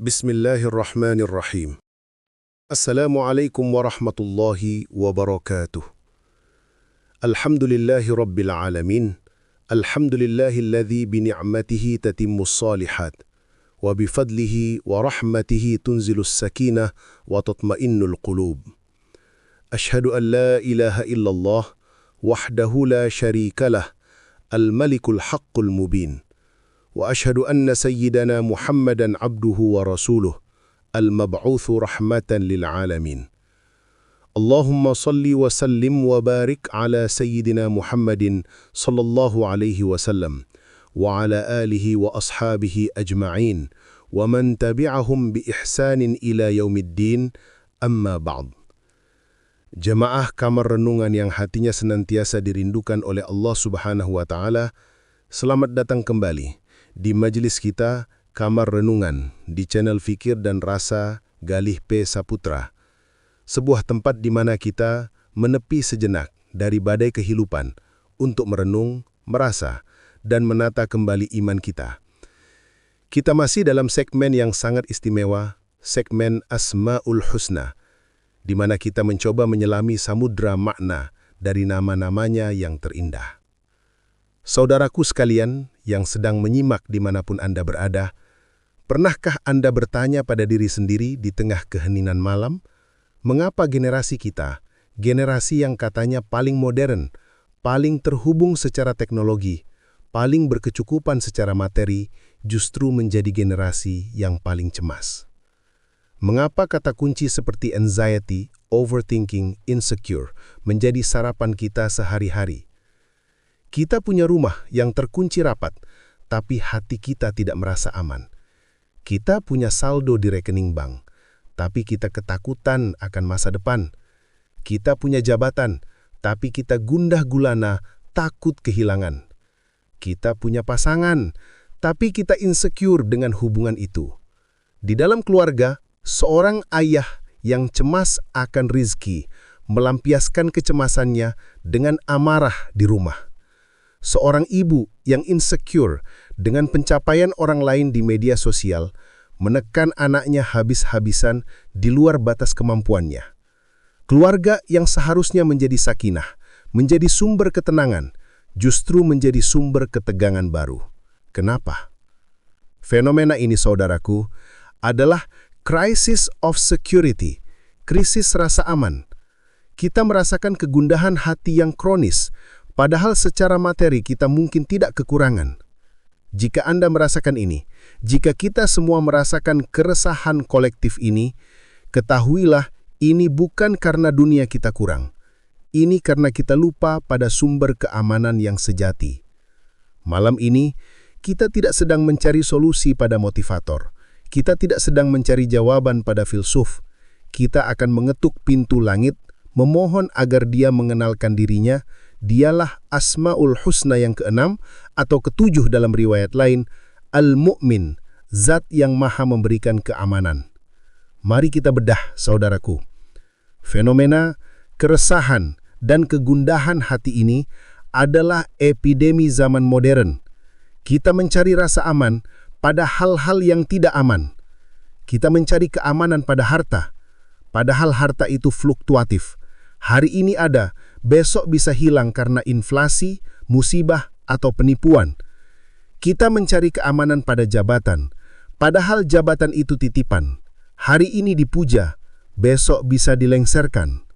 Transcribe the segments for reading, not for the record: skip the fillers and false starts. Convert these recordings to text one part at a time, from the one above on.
Bismillahirrahmanirrahim. Assalamualaikum warahmatullahi wabarakatuh. Alhamdulillahi rabbil alamin. Alhamdulillahilladzi bini'matihi tatimmus salihat. Wa bifadlihi wa rahmatihi tunzilus sakinah wa tatma'innul qulub. Ashhadu an la ilaha illallah wahdahu la syarikalah al-malikul haqqul mubin. وأشهد أن سيدنا محمدًا عبده ورسوله المبعوث رحمة للعالمين. اللهم صل وسلم وبارك على سيدنا محمد صلى الله عليه وسلم وعلى آله وأصحابه أجمعين ومن تبعهم بإحسان إلى يوم الدين أما بعد. Jemaah kamar renungan yang hatinya senantiasa dirindukan oleh Allah Subhanahu wa Ta'ala, selamat datang kembali di majelis kita, Kamar Renungan, di channel Fikir dan Rasa Galih P. Saputra. Sebuah tempat di mana kita menepi sejenak dari badai kehidupan untuk merenung, merasa, dan menata kembali iman kita. Kita masih dalam segmen yang sangat istimewa, segmen Asma'ul Husna, di mana kita mencoba menyelami samudra makna dari nama-namanya yang terindah. Saudaraku sekalian yang sedang menyimak dimanapun Anda berada, pernahkah Anda bertanya pada diri sendiri di tengah keheningan malam, mengapa generasi kita, generasi yang katanya paling modern, paling terhubung secara teknologi, paling berkecukupan secara materi, justru menjadi generasi yang paling cemas? Mengapa kata kunci seperti anxiety, overthinking, insecure menjadi sarapan kita sehari-hari? Kita punya rumah yang terkunci rapat, tapi hati kita tidak merasa aman. Kita punya saldo di rekening bank, tapi kita ketakutan akan masa depan. Kita punya jabatan, tapi kita gundah gulana, takut kehilangan. Kita punya pasangan, tapi kita insecure dengan hubungan itu. Di dalam keluarga, seorang ayah yang cemas akan rizki, melampiaskan kecemasannya dengan amarah di rumah. Seorang ibu yang insecure dengan pencapaian orang lain di media sosial, menekan anaknya habis-habisan di luar batas kemampuannya. Keluarga yang seharusnya menjadi sakinah, menjadi sumber ketenangan, justru menjadi sumber ketegangan baru. Kenapa? Fenomena ini, saudaraku, adalah crisis of security, krisis rasa aman. Kita merasakan kegundahan hati yang kronis, padahal secara materi kita mungkin tidak kekurangan. Jika Anda merasakan ini, jika kita semua merasakan keresahan kolektif ini, ketahuilah ini bukan karena dunia kita kurang. Ini karena kita lupa pada sumber keamanan yang sejati. Malam ini, kita tidak sedang mencari solusi pada motivator. Kita tidak sedang mencari jawaban pada filsuf. Kita akan mengetuk pintu langit, memohon agar dia mengenalkan dirinya. Dialah Asma'ul Husna yang keenam atau ketujuh dalam riwayat lain, Al-Mu'min, zat yang maha memberikan keamanan. Mari kita bedah, saudaraku. Fenomena keresahan dan kegundahan hati ini adalah epidemi zaman modern. Kita mencari rasa aman pada hal-hal yang tidak aman. Kita mencari keamanan pada harta, padahal harta itu fluktuatif. Hari ini ada, besok bisa hilang karena inflasi, musibah, atau penipuan. Kita mencari keamanan pada jabatan, padahal jabatan itu titipan. Hari ini dipuja, besok bisa dilengsarkan.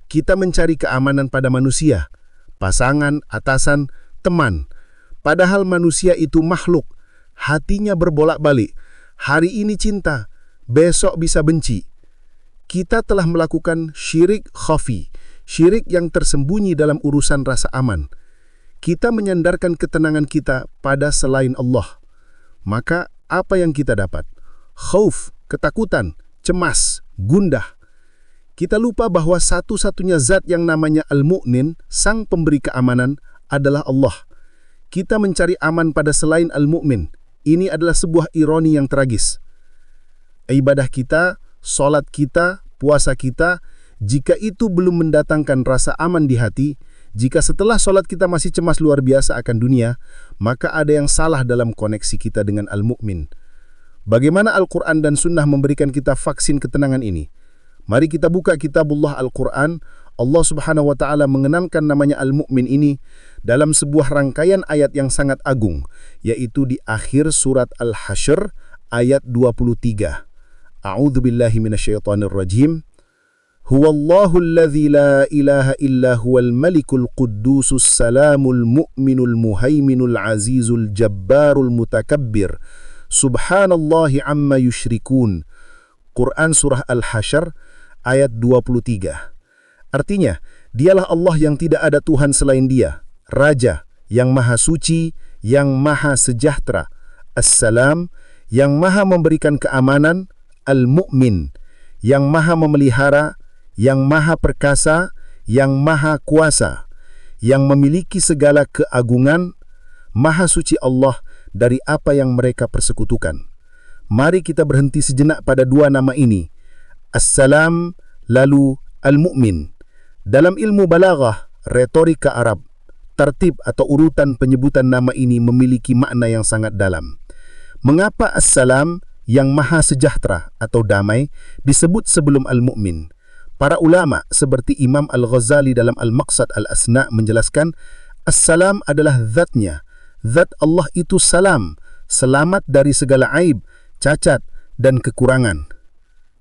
Kita mencari keamanan pada manusia, pasangan, atasan, teman. Padahal manusia itu makhluk, hatinya berbolak-balik. Hari ini cinta, besok bisa benci. Kita telah melakukan syirik khafi, syirik yang tersembunyi dalam urusan rasa aman. Kita menyandarkan ketenangan kita pada selain Allah. Maka apa yang kita dapat? Khauf, ketakutan, cemas, gundah. Kita lupa bahwa satu-satunya zat yang namanya Al-Mu'min, sang pemberi keamanan, adalah Allah. Kita mencari aman pada selain Al-Mu'min. Ini adalah sebuah ironi yang tragis. Ibadah kita, sholat kita, puasa kita, jika itu belum mendatangkan rasa aman di hati, jika setelah sholat kita masih cemas luar biasa akan dunia, maka ada yang salah dalam koneksi kita dengan Al-Mu'min. Bagaimana Al-Quran dan Sunnah memberikan kita vaksin ketenangan ini? Mari kita buka kitabullah Al-Quran. Allah Subhanahu wa Ta'ala mengenalkan namanya Al-Mu'min ini dalam sebuah rangkaian ayat yang sangat agung, yaitu di akhir surat Al-Hasyr ayat 23. A'udzu billahi minasyaitonir rajim. Huwallahu alladzi la ilaha illa huwal malikul quddusus salamul mu'minul muhaiminul azizul jabbarul mutakabbir. Subhanallahi amma yusyrikun. Quran surah Al-Hasyr ayat 23. Artinya, dialah Allah yang tidak ada Tuhan selain Dia, Raja yang maha suci, yang maha sejahtera, As-Salam, yang maha memberikan keamanan, Al-Mu'min, yang maha memelihara, yang maha perkasa, yang maha kuasa, yang memiliki segala keagungan, maha suci Allah dari apa yang mereka persekutukan. Mari kita berhenti sejenak pada dua nama ini, As-Salam lalu Al-Mu'min. Dalam ilmu balaghah, retorika Arab, tertib atau urutan penyebutan nama ini memiliki makna yang sangat dalam. Mengapa As-Salam yang maha sejahtera atau damai disebut sebelum Al-Mu'min? Para ulama seperti Imam Al-Ghazali dalam Al-Maqsad Al-Asna menjelaskan, As-Salam adalah zatnya. Zat Allah itu salam, selamat dari segala aib, cacat, dan kekurangan.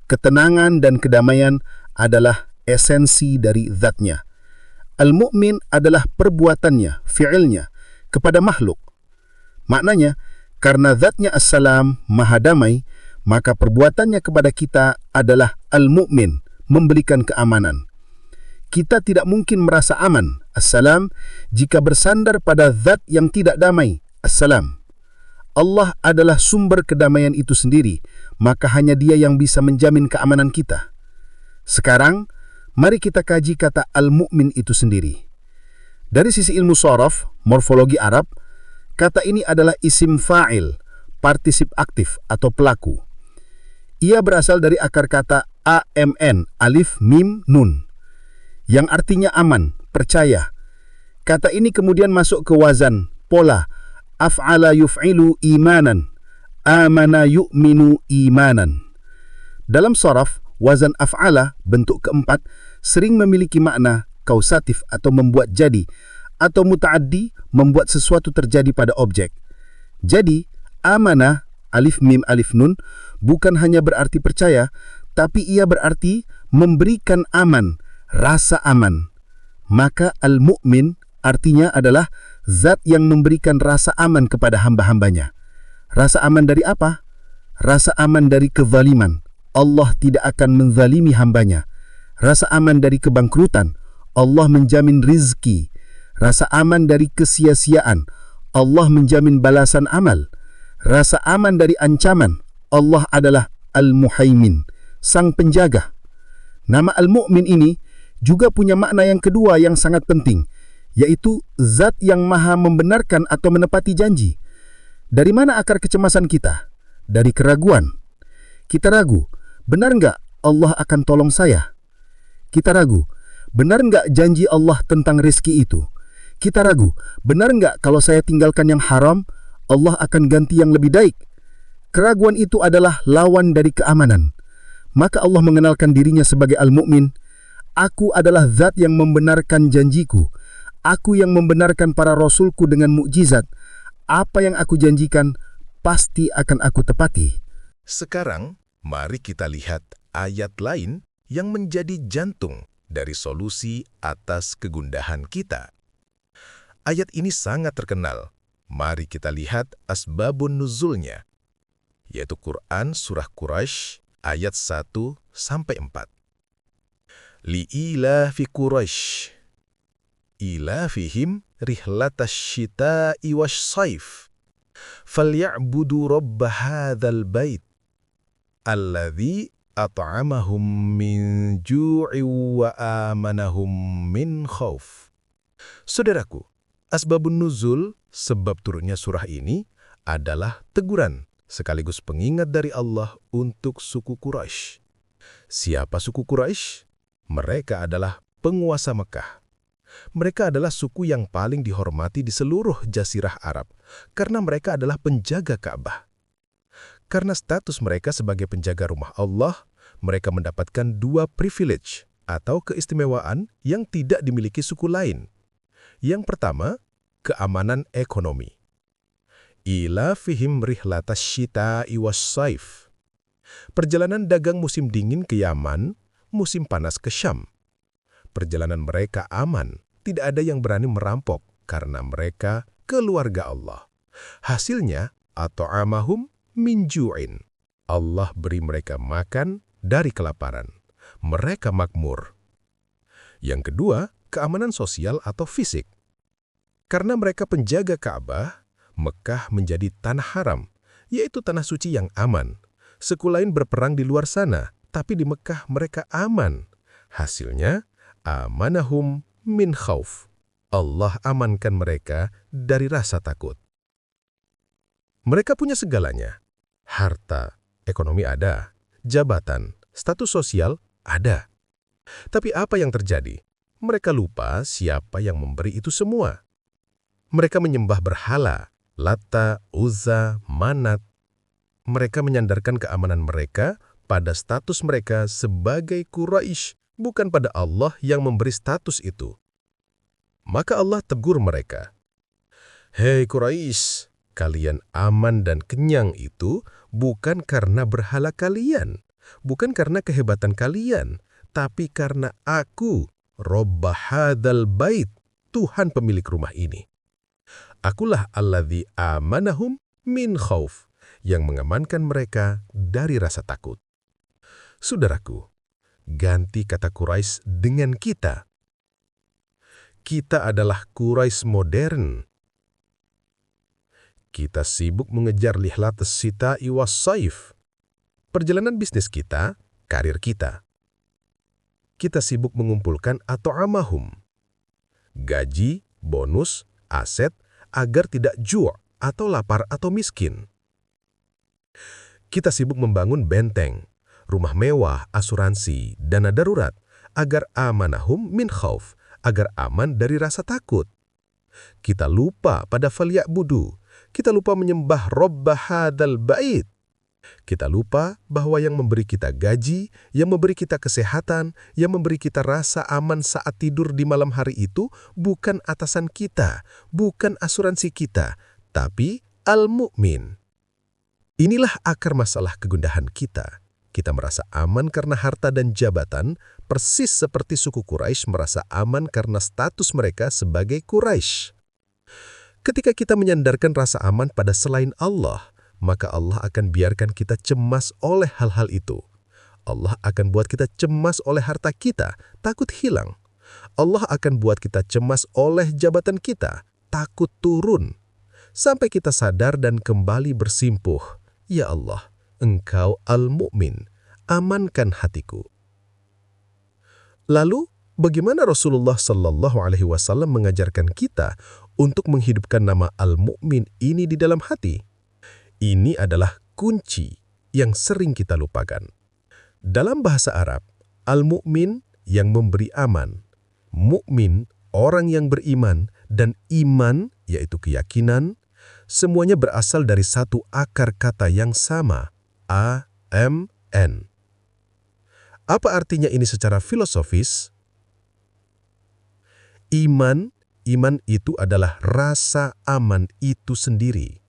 Ketenangan dan kedamaian adalah esensi dari zatnya. Al-Mu'min adalah perbuatannya, fi'ilnya, kepada makhluk. Maknanya, karena zatnya As-Salam, maha damai, maka perbuatannya kepada kita adalah Al-Mu'min, memberikan keamanan. Kita tidak mungkin merasa aman, As-Salam, jika bersandar pada zat yang tidak damai, As-Salam. Allah adalah sumber kedamaian itu sendiri, maka hanya Dia yang bisa menjamin keamanan kita. Sekarang, mari kita kaji kata Al-Mu'min itu sendiri. Dari sisi ilmu sharaf, morfologi Arab, kata ini adalah isim fa'il, partisip aktif atau pelaku. Ia berasal dari akar kata AMN, alif, mim, nun, yang artinya aman, percaya. Kata ini kemudian masuk ke wazan, pola, af'ala yuf'ilu imanan, amana yu'minu imanan. Dalam sharaf, wazan af'ala, bentuk keempat, sering memiliki makna kausatif atau membuat jadi, atau muta'addi, membuat sesuatu terjadi pada objek. Jadi, amanah, alif mim alif nun, bukan hanya berarti percaya, tapi ia berarti memberikan aman, rasa aman. Maka Al-Mu'min artinya adalah zat yang memberikan rasa aman kepada hamba-hambanya. Rasa aman dari apa? Rasa aman dari kezaliman. Allah tidak akan menzalimi hambanya. Rasa aman dari kebangkrutan. Allah menjamin rizki. Rasa aman dari kesia-siaan. Allah menjamin balasan amal. Rasa aman dari ancaman. Allah adalah Al-Muhaimin, sang penjaga. Nama Al-Mu'min ini juga punya makna yang kedua yang sangat penting, yaitu zat yang maha membenarkan atau menepati janji. Dari mana akar kecemasan kita? Dari keraguan. Kita ragu, benar enggak Allah akan tolong saya? Kita ragu, benar enggak janji Allah tentang rezeki itu? Kita ragu, benar enggak kalau saya tinggalkan yang haram, Allah akan ganti yang lebih baik? Keraguan itu adalah lawan dari keamanan. Maka Allah mengenalkan dirinya sebagai Al-Mu'min. Aku adalah zat yang membenarkan janjiku. Aku yang membenarkan para rasulku dengan mukjizat. Apa yang aku janjikan, pasti akan aku tepati. Sekarang, mari kita lihat ayat lain yang menjadi jantung dari solusi atas kegundahan kita. Ayat ini sangat terkenal. Mari kita lihat asbabun nuzulnya, yaitu Quran Surah Quraisy ayat 1-4. Li'ilafi Quraisy ilafihim rihlatash syita'i wash-shaif falya'budu rabb hadzal bait alladzi at'amahum min ju'in wa amanahum min khauf. Saudaraku, asbabun nuzul, sebab turunnya surah ini, adalah teguran sekaligus pengingat dari Allah untuk suku Quraisy. Siapa suku Quraisy? Mereka adalah penguasa Mekah. Mereka adalah suku yang paling dihormati di seluruh jazirah Arab karena mereka adalah penjaga Ka'bah. Karena status mereka sebagai penjaga rumah Allah, mereka mendapatkan dua privilege atau keistimewaan yang tidak dimiliki suku lain. Yang pertama, keamanan ekonomi. Ila fihim rihlatas syita'i was-saif. Perjalanan dagang musim dingin ke Yaman, musim panas ke Syam. Perjalanan mereka aman, tidak ada yang berani merampok karena mereka keluarga Allah. Hasilnya, at'amahum min ju'in. Allah beri mereka makan dari kelaparan. Mereka makmur. Yang kedua, keamanan sosial atau fisik. Karena mereka penjaga Ka'bah, Mekah menjadi tanah haram, yaitu tanah suci yang aman. Suku lain berperang di luar sana, tapi di Mekah mereka aman. Hasilnya, amanahum min khauf. Allah amankan mereka dari rasa takut. Mereka punya segalanya. Harta, ekonomi ada, jabatan, status sosial ada. Tapi apa yang terjadi? Mereka lupa siapa yang memberi itu semua. Mereka menyembah berhala, Lata, Uzza, Manat. Mereka menyandarkan keamanan mereka pada status mereka sebagai Quraisy, bukan pada Allah yang memberi status itu. Maka Allah tegur mereka. Hei Quraisy, kalian aman dan kenyang itu bukan karena berhala kalian, bukan karena kehebatan kalian, tapi karena Aku, Rabb hadzal bait, Tuhan pemilik rumah ini. Akulah alladzi amanahum min khauf, yang mengamankan mereka dari rasa takut. Saudaraku, ganti kata Quraisy dengan kita. Kita adalah Quraisy modern. Kita sibuk mengejar lihlatas syita'i was-saif. Perjalanan bisnis kita, karir kita. Kita sibuk mengumpulkan at'amahum. Gaji, bonus, aset, agar tidak ju' atau lapar atau miskin. Kita sibuk membangun benteng, rumah mewah, asuransi, dana darurat, agar amanahum min khauf, agar aman dari rasa takut. Kita lupa pada falya'budu, kita lupa menyembah Rabb hadzal bait. Kita lupa bahwa yang memberi kita gaji, yang memberi kita kesehatan, yang memberi kita rasa aman saat tidur di malam hari itu bukan atasan kita, bukan asuransi kita, tapi al-mu'min. Inilah akar masalah kegundahan kita. Kita merasa aman karena harta dan jabatan, persis seperti suku Quraisy merasa aman karena status mereka sebagai Quraisy. Ketika kita menyandarkan rasa aman pada selain Allah, maka Allah akan biarkan kita cemas oleh hal-hal itu. Allah akan buat kita cemas oleh harta kita, takut hilang. Allah akan buat kita cemas oleh jabatan kita, takut turun. Sampai kita sadar dan kembali bersimpuh, Ya Allah, Engkau Al-Mu'min, amankan hatiku. Lalu, bagaimana Rasulullah SAW mengajarkan kita untuk menghidupkan nama Al-Mu'min ini di dalam hati? Ini adalah kunci yang sering kita lupakan. Dalam bahasa Arab, Al-Mu'min yang memberi aman, Mu'min orang yang beriman, dan iman yaitu keyakinan, semuanya berasal dari satu akar kata yang sama, A-M-N. Apa artinya ini secara filosofis? Iman itu adalah rasa aman itu sendiri.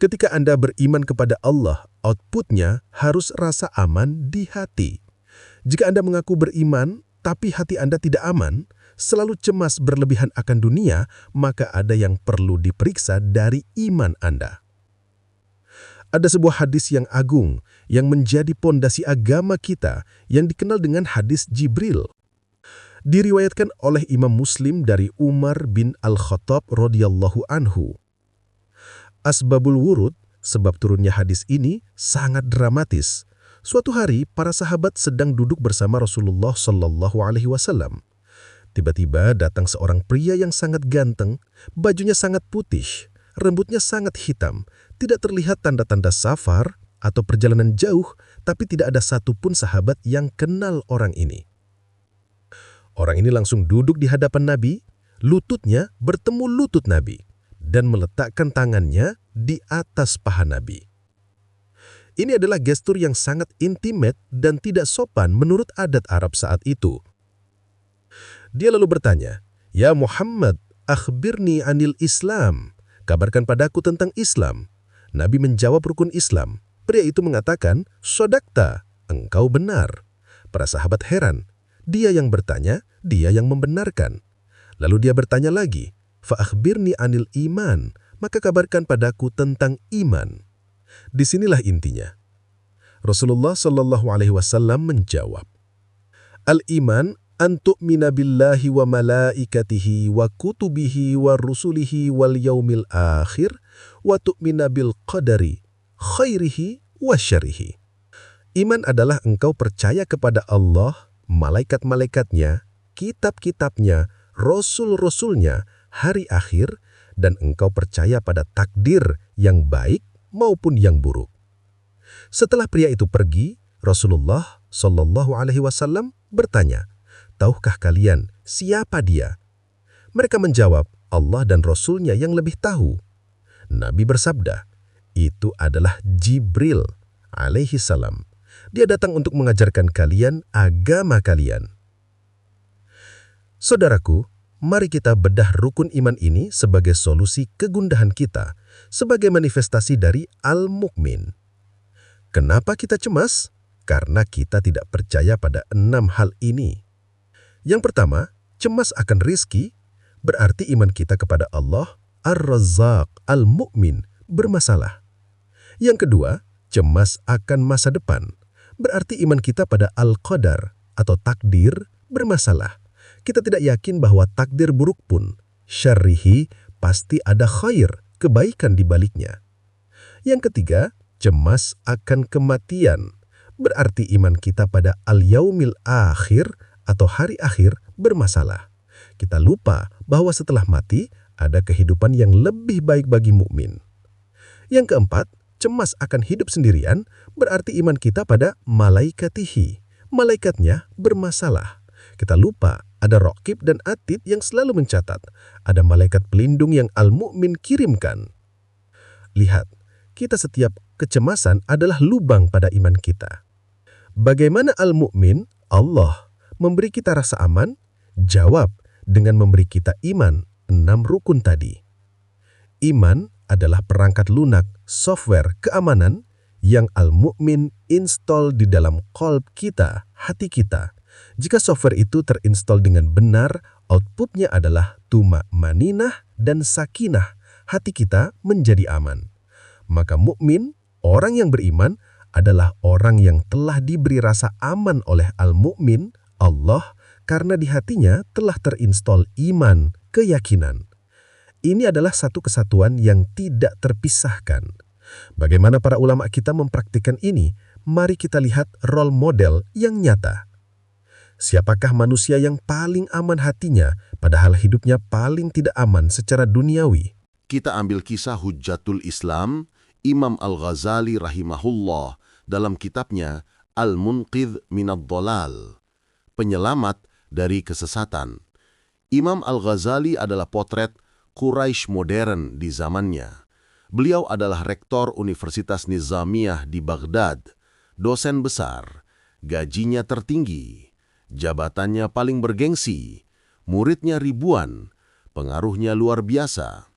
Ketika Anda beriman kepada Allah, outputnya harus rasa aman di hati. Jika Anda mengaku beriman, tapi hati Anda tidak aman, selalu cemas berlebihan akan dunia, maka ada yang perlu diperiksa dari iman Anda. Ada sebuah hadis yang agung, yang menjadi pondasi agama kita, yang dikenal dengan hadis Jibril. Diriwayatkan oleh Imam Muslim dari Umar bin Al-Khattab radhiyallahu anhu. Asbabul wurud, sebab turunnya hadis ini, sangat dramatis. Suatu hari, para sahabat sedang duduk bersama Rasulullah SAW. Tiba-tiba datang seorang pria yang sangat ganteng, bajunya sangat putih, rambutnya sangat hitam, tidak terlihat tanda-tanda safar atau perjalanan jauh, tapi tidak ada satupun sahabat yang kenal orang ini. Orang ini langsung duduk di hadapan Nabi, lututnya bertemu lutut Nabi, dan meletakkan tangannya di atas paha Nabi. Ini adalah gestur yang sangat intimate dan tidak sopan menurut adat Arab saat itu. Dia lalu bertanya, "Ya Muhammad, akhbirni anil Islam." Kabarkan padaku tentang Islam. Nabi menjawab rukun Islam. Pria itu mengatakan, "Sodakta, engkau benar." Para sahabat heran. Dia yang bertanya, dia yang membenarkan. Lalu dia bertanya lagi, "Fa-akhbirni anil iman." Maka kabarkan padaku tentang iman. Disinilah intinya. Rasulullah SAW menjawab, "Al-iman an tu'mina billahi wa malaikatihi wa kutubihi wa rusulihi wal yaumil akhir wa tu'mina bil qadari khairihi wa syarihi." Iman adalah engkau percaya kepada Allah, malaikat-malaikatnya, kitab-kitabnya, rasul-rasulnya, hari akhir, dan engkau percaya pada takdir yang baik maupun yang buruk. Setelah pria itu pergi, Rasulullah SAW bertanya, "Tahukah kalian siapa dia?" Mereka menjawab, "Allah dan Rasulnya yang lebih tahu." Nabi bersabda, "Itu adalah Jibril alaihi salam. Dia datang untuk mengajarkan kalian agama kalian." Saudaraku, mari kita bedah rukun iman ini sebagai solusi kegundahan kita, sebagai manifestasi dari al-mu'min. Kenapa kita cemas? Karena kita tidak percaya pada 6 hal ini. Yang pertama, cemas akan rizki, berarti iman kita kepada Allah, ar-razzaq, al-mu'min, bermasalah. Yang kedua, cemas akan masa depan, berarti iman kita pada al-qadar atau takdir bermasalah. Kita tidak yakin bahwa takdir buruk pun, syarrihi, pasti ada khair, kebaikan di baliknya. Yang ketiga, cemas akan kematian, berarti iman kita pada al-yaumil akhir atau hari akhir bermasalah. Kita lupa bahwa setelah mati ada kehidupan yang lebih baik bagi mukmin. Yang keempat, cemas akan hidup sendirian, berarti iman kita pada malaikatihi, malaikatnya bermasalah. Kita lupa ada Raqib dan Atid yang selalu mencatat, ada malaikat pelindung yang al-mu'min kirimkan. Lihat, kita setiap kecemasan adalah lubang pada iman kita. Bagaimana al-mu'min, Allah, memberi kita rasa aman? Jawab dengan memberi kita iman, 6 rukun tadi. Iman adalah perangkat lunak, software keamanan yang al-mu'min install di dalam qalb kita, hati kita. Jika software itu terinstall dengan benar, outputnya adalah tuma'maninah dan sakinah. Hati kita menjadi aman. Maka mukmin, orang yang beriman, adalah orang yang telah diberi rasa aman oleh al-mu'min, Allah, karena di hatinya telah terinstall iman, keyakinan. Ini adalah satu kesatuan yang tidak terpisahkan. Bagaimana para ulama kita mempraktikkan ini? Mari kita lihat role model yang nyata. Siapakah manusia yang paling aman hatinya, padahal hidupnya paling tidak aman secara duniawi? Kita ambil kisah Hujjatul Islam, Imam Al-Ghazali rahimahullah dalam kitabnya Al-Munqidh Minad Dhalal, penyelamat dari kesesatan. Imam Al-Ghazali adalah potret Quraisy modern di zamannya. Beliau adalah rektor Universitas Nizamiyah di Baghdad, dosen besar, gajinya tertinggi, jabatannya paling bergengsi, muridnya ribuan, pengaruhnya luar biasa.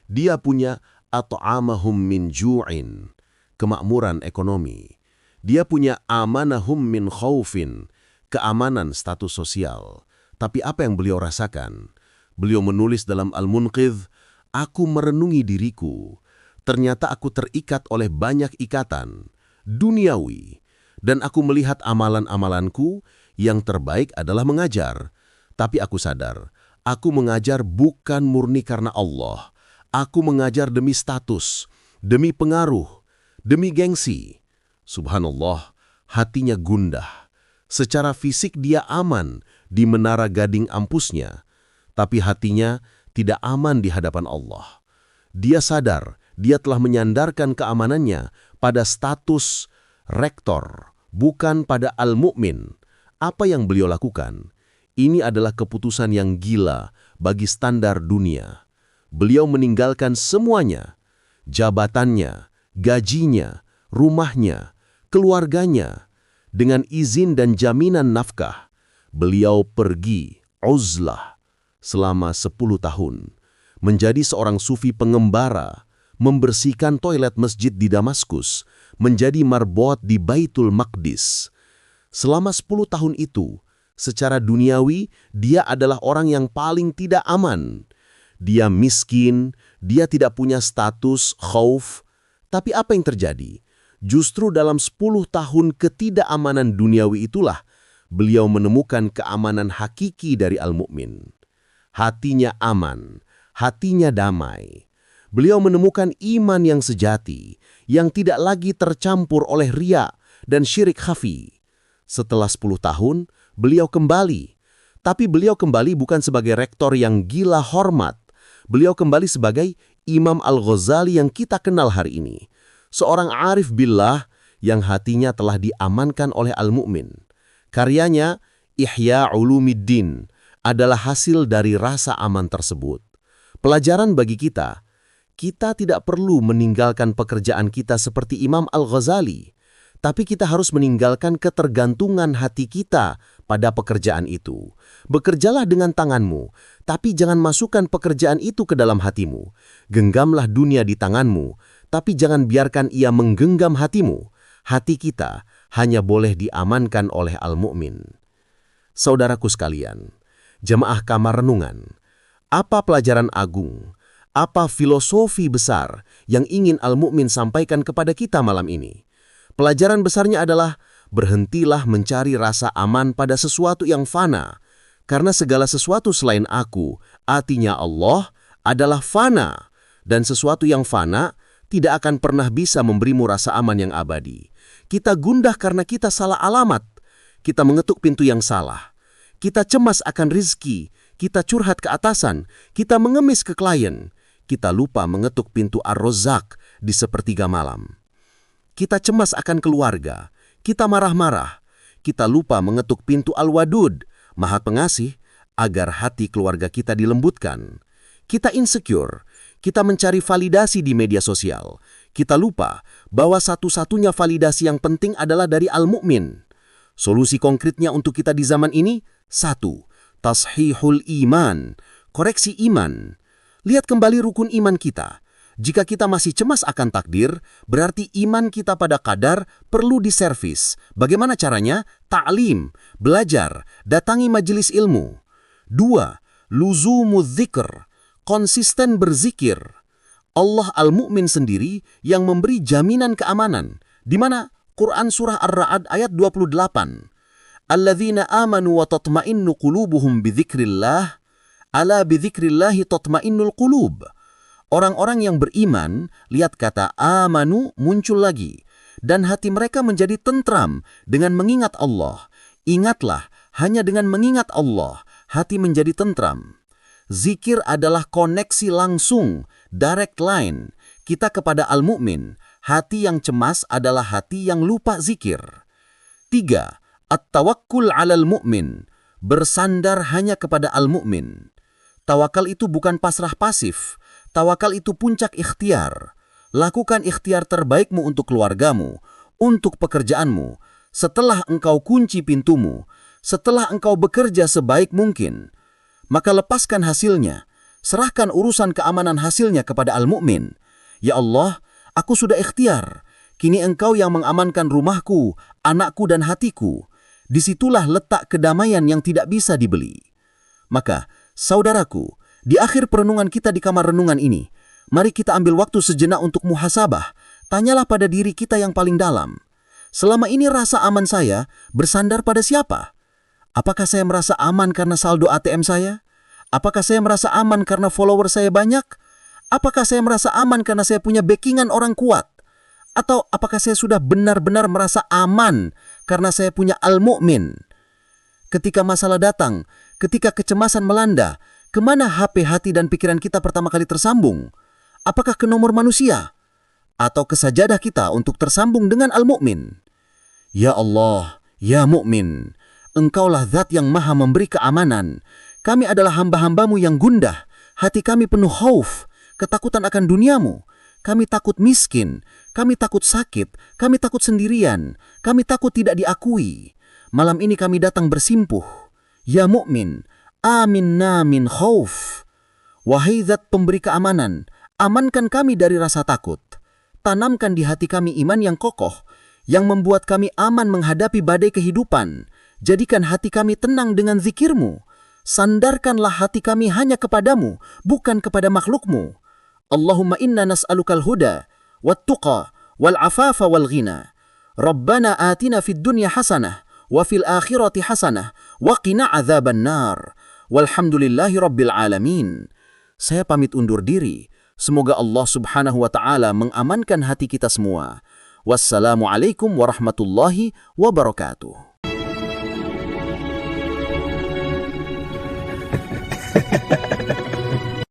Dia punya at'amahum min ju'in, kemakmuran ekonomi. Dia punya amanahum min khaufin, keamanan status sosial. Tapi apa yang beliau rasakan? Beliau menulis dalam Al-Munqidh, "Aku merenungi diriku. Ternyata aku terikat oleh banyak ikatan duniawi. Dan aku melihat amalan-amalanku yang terbaik adalah mengajar. Tapi aku sadar, aku mengajar bukan murni karena Allah. Aku mengajar demi status, demi pengaruh, demi gengsi." Subhanallah, hatinya gundah. Secara fisik dia aman di menara gading ampusnya, tapi hatinya tidak aman di hadapan Allah. Dia sadar dia telah menyandarkan keamanannya pada status rektor, bukan pada al-mu'min. Apa yang beliau lakukan? Ini adalah keputusan yang gila bagi standar dunia. Beliau meninggalkan semuanya, jabatannya, gajinya, rumahnya, keluarganya. Dengan izin dan jaminan nafkah, beliau pergi uzlah selama 10 tahun, menjadi seorang sufi pengembara, membersihkan toilet masjid di Damaskus, menjadi marbot di Baitul Maqdis. Selama 10 tahun itu, secara duniawi, dia adalah orang yang paling tidak aman. Dia miskin, dia tidak punya status khauf. Tapi apa yang terjadi? Justru dalam 10 tahun ketidakamanan duniawi itulah, beliau menemukan keamanan hakiki dari al-mu'min. Hatinya aman, hatinya damai. Beliau menemukan iman yang sejati, yang tidak lagi tercampur oleh riya dan syirik khafi. Setelah 10 tahun, beliau kembali. Tapi beliau kembali bukan sebagai rektor yang gila hormat. Beliau kembali sebagai Imam Al-Ghazali yang kita kenal hari ini. Seorang arif billah yang hatinya telah diamankan oleh al-mu'min. Karyanya, Ihya Ulumiddin, adalah hasil dari rasa aman tersebut. Pelajaran bagi kita tidak perlu meninggalkan pekerjaan kita seperti Imam Al-Ghazali, tapi kita harus meninggalkan ketergantungan hati kita pada pekerjaan itu. Bekerjalah dengan tanganmu, tapi jangan masukkan pekerjaan itu ke dalam hatimu. Genggamlah dunia di tanganmu, tapi jangan biarkan ia menggenggam hatimu. Hati kita hanya boleh diamankan oleh al-mu'min. Saudaraku sekalian, jemaah kamar renungan, apa pelajaran agung, apa filosofi besar yang ingin al-mu'min sampaikan kepada kita malam ini? Pelajaran besarnya adalah, berhentilah mencari rasa aman pada sesuatu yang fana, karena segala sesuatu selain aku, artinya Allah, adalah fana, dan sesuatu yang fana tidak akan pernah bisa memberimu rasa aman yang abadi. Kita gundah karena kita salah alamat, kita mengetuk pintu yang salah, kita cemas akan rizki, kita curhat ke atasan, kita mengemis ke klien, kita lupa mengetuk pintu Ar-Razzaq di sepertiga malam. Kita cemas akan keluarga, kita marah-marah, kita lupa mengetuk pintu Al-Wadud, Maha Pengasih, agar hati keluarga kita dilembutkan. Kita insecure, kita mencari validasi di media sosial. Kita lupa bahwa satu-satunya validasi yang penting adalah dari al-mu'min. Solusi konkretnya untuk kita di zaman ini, 1. Tashihul iman, koreksi iman. Lihat kembali rukun iman kita. Jika kita masih cemas akan takdir, berarti iman kita pada qadar perlu diservis. Bagaimana caranya? Ta'lim, belajar, datangi majelis ilmu. 2. Luzumuz dzikr, konsisten berzikir. Allah al-mu'min sendiri yang memberi jaminan keamanan. Di mana? Quran surah Ar-Ra'd ayat 28. Alladzina amanu wa tatma'innu qulubuhum bidzikrillah, ala bidzikrillahi tatma'innul qulub. Orang-orang yang beriman, lihat kata amanu muncul lagi, dan hati mereka menjadi tentram dengan mengingat Allah. Ingatlah, hanya dengan mengingat Allah, hati menjadi tentram. Zikir adalah koneksi langsung, direct line, kita kepada al-mu'min. Hati yang cemas adalah hati yang lupa zikir. 3. At-tawakkul 'alal mu'min, bersandar hanya kepada al-mu'min. Tawakal itu bukan pasrah pasif. Tawakal itu puncak ikhtiar. Lakukan ikhtiar terbaikmu untuk keluargamu, untuk pekerjaanmu, setelah engkau kunci pintumu, setelah engkau bekerja sebaik mungkin. Maka lepaskan hasilnya, serahkan urusan keamanan hasilnya kepada al-mu'min. Ya Allah, aku sudah ikhtiar, kini engkau yang mengamankan rumahku, anakku dan hatiku. Disitulah letak kedamaian yang tidak bisa dibeli. Maka, saudaraku, di akhir perenungan kita di kamar renungan ini, mari kita ambil waktu sejenak untuk muhasabah. Tanyalah pada diri kita yang paling dalam. Selama ini rasa aman saya bersandar pada siapa? Apakah saya merasa aman karena saldo ATM saya? Apakah saya merasa aman karena follower saya banyak? Apakah saya merasa aman karena saya punya backingan orang kuat? Atau apakah saya sudah benar-benar merasa aman karena saya punya al-mu'min? Ketika masalah datang, ketika kecemasan melanda, kemana HP, hati, dan pikiran kita pertama kali tersambung? Apakah ke nomor manusia? Atau ke sajadah kita untuk tersambung dengan al-mu'min? Ya Allah, ya mu'min, Engkaulah zat yang maha memberi keamanan. Kami adalah hamba-hambamu yang gundah. Hati kami penuh khauf, ketakutan akan duniamu. kami takut miskin, kami takut sakit, kami takut sendirian, kami takut tidak diakui. Malam ini kami datang bersimpuh. Ya mukmin, aminna min khauf. Wahai zat pemberi keamanan, amankan kami dari rasa takut. Tanamkan di hati kami iman yang kokoh, yang membuat kami aman menghadapi badai kehidupan. Jadikan hati kami tenang dengan zikirmu. Sandarkanlah hati kami hanya kepadamu, bukan kepada makhlukmu. Allahumma inna nas'alukal huda, wat-tuqa, wal-afafa wal-ghina. Rabbana atina fid dunya hasanah, wa fil akhirati hasanah, wa qina adzaban nar. Walhamdulillahi rabbil alamin. Saya pamit undur diri. Semoga Allah Subhanahu wa Ta'ala mengamankan hati kita semua. Wassalamualaikum warahmatullahi wabarakatuh.